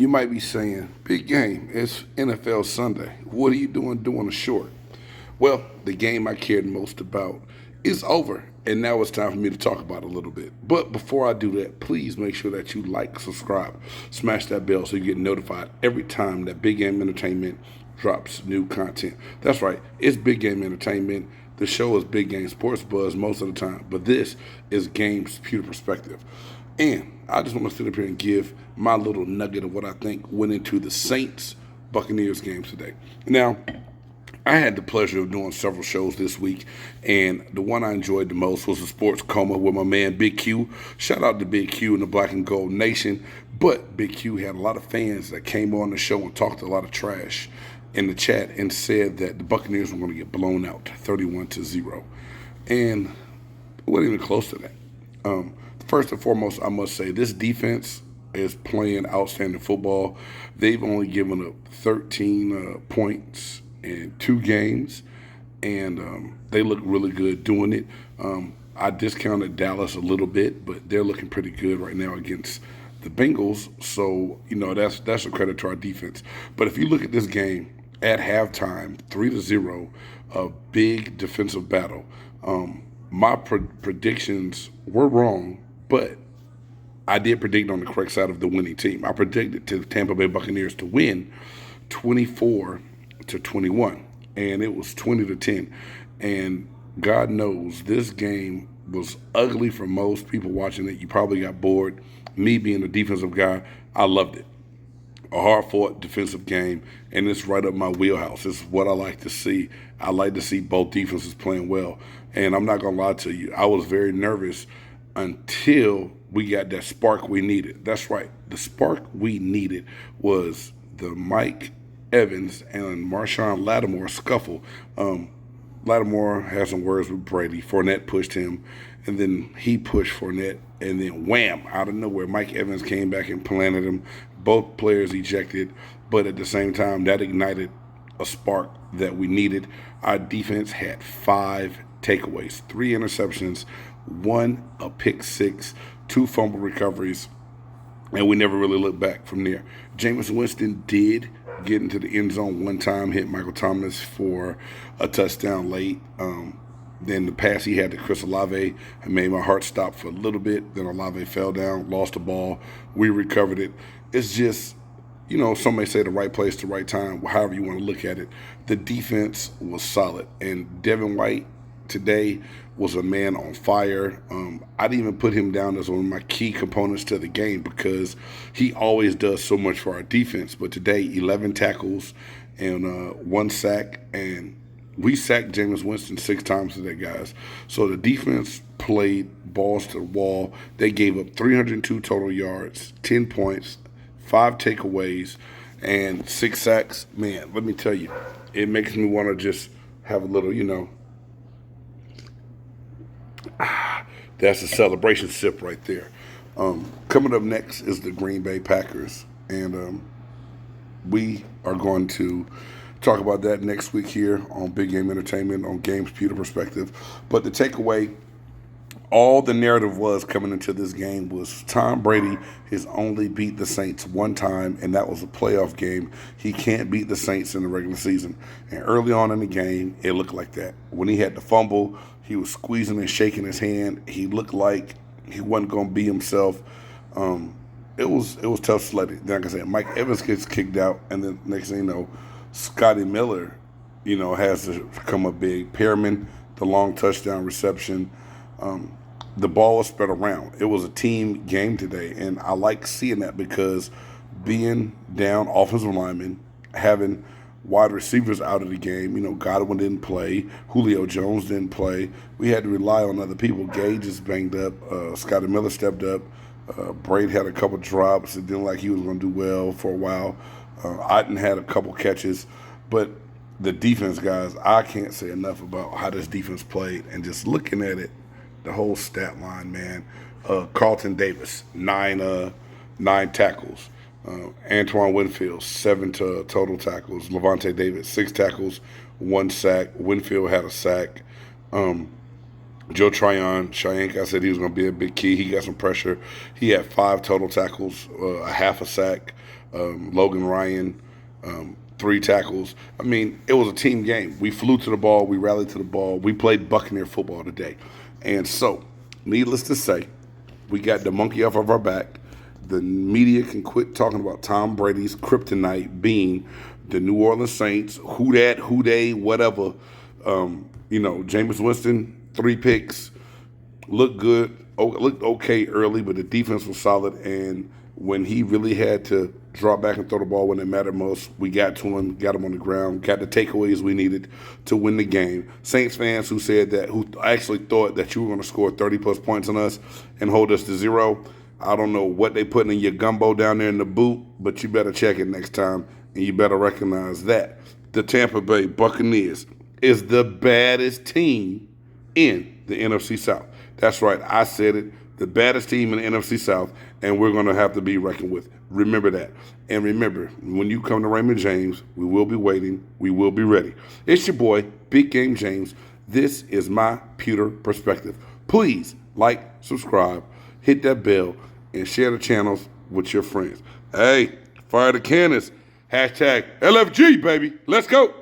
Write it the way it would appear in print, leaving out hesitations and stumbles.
You might be saying, big game, it's NFL Sunday. What are you doing a short? Well, the game I cared most about is over, and now it's time for me to talk about it a little bit. But before I do that, please make sure that you like, subscribe, smash that bell so you get notified every time that Big Game Entertainment drops new content. That's right, it's Big Game Entertainment. The show is Big Game Sports Buzz most of the time, but this is Game's Pewter Perspective. And I just want to sit up here and give my little nugget of what I think went into the Saints Buccaneers game today. Now, I had the pleasure of doing several shows this week, and the one I enjoyed the most was the Sports Coma with my man Big Q. Shout out to Big Q and the Black and Gold Nation. But Big Q had a lot of fans that came on the show and talked a lot of trash in the chat and said that the Buccaneers were going to get blown out 31-0. And it wasn't even close to that. First and foremost, I must say this defense is playing outstanding football. They've only given up 13 points in 2 games, and they look really good doing it. I discounted Dallas a little bit, but they're looking pretty good right now against the Bengals. So, that's a credit to our defense. But if you look at this game at halftime, 3-0, a big defensive battle. My predictions were wrong, but I did predict on the correct side of the winning team. I predicted the Tampa Bay Buccaneers to win 24-21, and it was 20-10. And God knows this game was ugly for most people watching it. You probably got bored. Me being a defensive guy, I loved it. A hard-fought defensive game, and it's right up my wheelhouse. It's what I like to see. I like to see both defenses playing well. And I'm not going to lie to you, I was very nervous until we got that spark we needed. That's right. The spark we needed was the Mike Evans and Marshawn Lattimore scuffle. Lattimore had some words with Brady. Fournette pushed him, and then he pushed Fournette, and then wham, out of nowhere, Mike Evans came back and planted him. Both players ejected, but at the same time, that ignited a spark that we needed. Our defense had 5 takeaways, 3 interceptions, 1 a pick 6, 2 fumble recoveries, and we never really looked back from there. Jameis Winston did get into the end zone one time, hit Michael Thomas for a touchdown late. Then the pass he had to Chris Olave made my heart stop for a little bit. Then Olave fell down, lost the ball. We recovered it. It's just, some may say the right place, the right time, however you want to look at it. The defense was solid. And Devin White today was a man on fire. I didn't even put him down as one of my key components to the game because he always does so much for our defense. But today, 11 tackles and 1 sack, and we sacked Jameis Winston 6 times today, guys. So the defense played balls to the wall. They gave up 302 total yards, 10 points, 5 takeaways, and 6 sacks. Man, let me tell you, it makes me want to just have a little, that's a celebration sip right there. Coming up next is the Green Bay Packers, and we are going to talk about that next week here on Big Game Entertainment on Game's Pewter Perspective. But the takeaway, all the narrative was coming into this game was Tom Brady has only beat the Saints one time, and that was a playoff game. He can't beat the Saints in the regular season. And early on in the game, it looked like that. When he had the fumble, he was squeezing and shaking his hand. He looked like he wasn't going to be himself. It was tough sledding. Like I said, Mike Evans gets kicked out, and then next thing you know, Scotty Miller, has to come up big. Pearman, the long touchdown reception. The ball was spread around. It was a team game today, and I like seeing that because being down offensive linemen, having wide receivers out of the game, Godwin didn't play, Julio Jones didn't play. We had to rely on other people. Gage is banged up. Scotty Miller stepped up. Braid had a couple drops. It didn't like he was going to do well for a while. Otten had a couple catches, but the defense, guys, I can't say enough about how this defense played. And just looking at it, the whole stat line, man. Carlton Davis, 9 tackles. Antoine Winfield, 7 total tackles. Levante David, 6 tackles, 1 sack. Winfield had a sack. Joe Tryon, Cheyenne, I said he was going to be a big key. He got some pressure. He had 5 total tackles, a half a sack. Logan Ryan, 3 tackles. I mean, it was a team game. We flew to the ball. We rallied to the ball. We played Buccaneer football today. And so, needless to say, we got the monkey off of our back. The media can quit talking about Tom Brady's kryptonite being the New Orleans Saints, who that, who they, whatever. Jameis Winston, 3 picks, looked good, looked okay early, but the defense was solid. And when he really had to drop back and throw the ball when it mattered most, we got to him, got him on the ground, got the takeaways we needed to win the game. Saints fans who actually thought that you were going to score 30-plus points on us and hold us to 0, I don't know what they putting in your gumbo down there in the boot, but you better check it next time, and you better recognize that the Tampa Bay Buccaneers is the baddest team in the NFC South. That's right, I said it, the baddest team in the NFC South, and we're going to have to be reckoned with. Remember that. And remember, when you come to Raymond James, we will be waiting, we will be ready. It's your boy, Big Game James. This is my pewter perspective. Please like, subscribe, hit that bell, and share the channels with your friends. Hey, fire the cannons. #LFG, baby. Let's go.